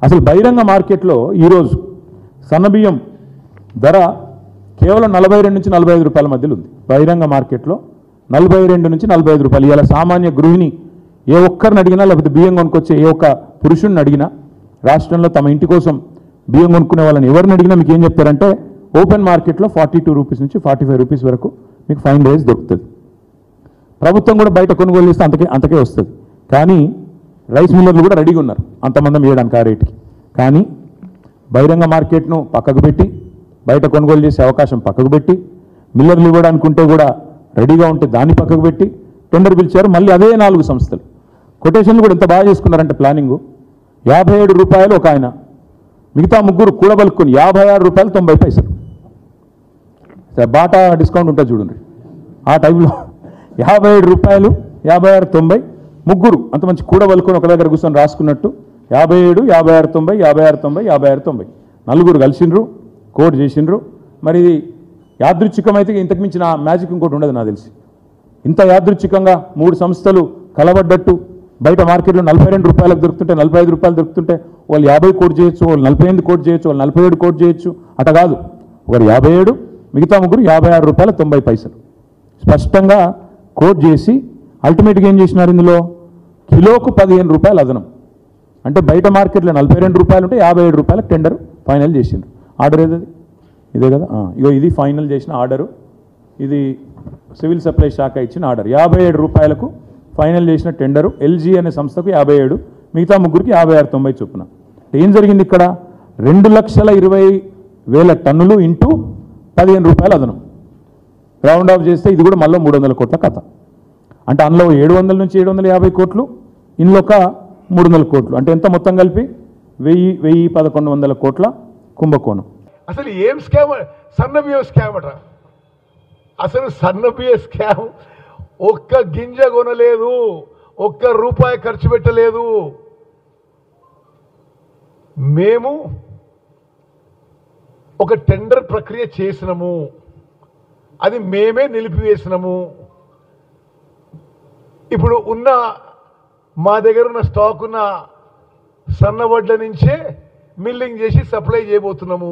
అసలు బహిరంగ మార్కెట్లో ఈరోజు సన్నబియ్యం ధర కేవలం 42 నుంచి 45 రూపాయల మధ్యలో ఉంది. బహిరంగ మార్కెట్లో 42 నుంచి 45 రూపాయలు. ఇలా సామాన్య గృహిణి ఏ ఒక్కరిని అడిగినా, లేకపోతే బియ్యం కొనుక్కొచ్చే ఏ ఒక్క పురుషుడిని అడిగినా, రాష్ట్రంలో తమ ఇంటి కోసం బియ్యం కొనుక్కునే వాళ్ళని ఎవరిని అడిగినా మీకు ఏం చెప్తారంటే ఓపెన్ మార్కెట్లో 42 రూపీస్ నుంచి 45 రూపీస్ వరకు మీకు ఫైన్ రైస్ దొరుకుతుంది. ప్రభుత్వం కూడా బయట కొనుగోలు చేస్తే అంతకే వస్తుంది. కానీ రైస్ మిల్లర్లు కూడా రెడీగా ఉన్నారు అంతమంది వేయడానికి ఆ రేటుకి. కానీ బహిరంగ మార్కెట్ను పక్కకు పెట్టి, బయట కొనుగోలు చేసే అవకాశం పక్కకు పెట్టి, మిల్లర్లు ఇవ్వడానికి ఉంటే కూడా రెడీగా ఉంటే దాన్ని పక్కకు పెట్టి టెండర్ పిలిచారు. మళ్ళీ అదే 4 సంస్థలు కొటేషన్లు కూడా ఎంత బాగా చేసుకున్నారంటే ప్లానింగు 57 రూపాయలు ఒక ఆయన, మిగతా ముగ్గురు కూడబలుక్కుని 56 రూపాయలు 90 పైసలు. బాటా డిస్కౌంట్ ఉంటుంది చూడండి, ఆ టైంలో 57 రూపాయలు 56, 90 ముగ్గురు అంత మంచి కూడబలుకొని ఒక దగ్గర కూర్చొని రాసుకున్నట్టు 57, 56, 90, 56, 90, 56, 90 నలుగురు కలిసిండ్రు, కోడ్ చేసిండ్రు. మరి యాదృచ్ఛికమైతే ఇంతకు మించిన మ్యాజిక్ ఇంకోటి ఉండదు నాకు తెలిసి. ఇంత యాదృచ్ఛికంగా 3 సంస్థలు కలబడ్డట్టు బయట మార్కెట్లో 42 రూపాయలకు దొరుకుతుంటే, 45 రూపాయలు దొరుకుతుంటే వాళ్ళు 50 కోట్ చేయొచ్చు, వాళ్ళు 48 కోట్ చేయొచ్చు, వాళ్ళు 47 కోట్ చేయొచ్చు. అట కాదు, ఒకరు 57, మిగతా ముగ్గురు 56 రూపాయల 90 పైసలు స్పష్టంగా కోట్ చేసి అల్టిమేట్గా ఏం చేసినారు, ఇందులో కిలోకు 15 రూపాయలు అదనం. అంటే బయట మార్కెట్లో 42 రూపాయలు ఉంటే 57 రూపాయలకు టెండర్ ఫైనల్ చేసిండ్రు. ఆర్డర్ ఏది ఇదే కదా, ఇగో ఇది ఫైనల్ చేసిన ఆర్డరు. ఇది సివిల్ సప్లై శాఖ ఇచ్చిన ఆర్డర్. 57 రూపాయలకు ఫైనల్ చేసిన టెండరు. ఎల్జీ అనే సంస్థకు 57, మిగతా ముగ్గురికి 56, 90 చొప్పున. ఏం జరిగింది ఇక్కడ, 2,20,000 టన్నులు ఇంటూ 15 రూపాయలు అదనం. రౌండ్ ఆఫ్ చేస్తే ఇది కూడా మళ్ళీ 300 కోట్ల కథ. అంటే అందులో 700 నుంచి 750 కోట్లు, ఇందులో ఒక 300 కోట్లు. అంటే ఎంత మొత్తం కలిపి 1,100-1,100 కోట్ల కుంభకోణం. అసలు ఏం స్కామ్, సన్నబియ్యం స్కామ్ అట. అసలు సన్నబియ్య స్కామ్, ఒక్క గింజ కొనలేదు, ఒక్క రూపాయి ఖర్చు పెట్టలేదు. మేము ఒక టెండర్ ప్రక్రియ చేసినాము, అది మేమే నిలిపివేసినాము. ఇప్పుడు ఉన్న మా దగ్గర ఉన్న స్టాక్ ఉన్న సన్నవడ్ల నుంచే మిల్లింగ్ చేసి సప్లై చేయబోతున్నాము.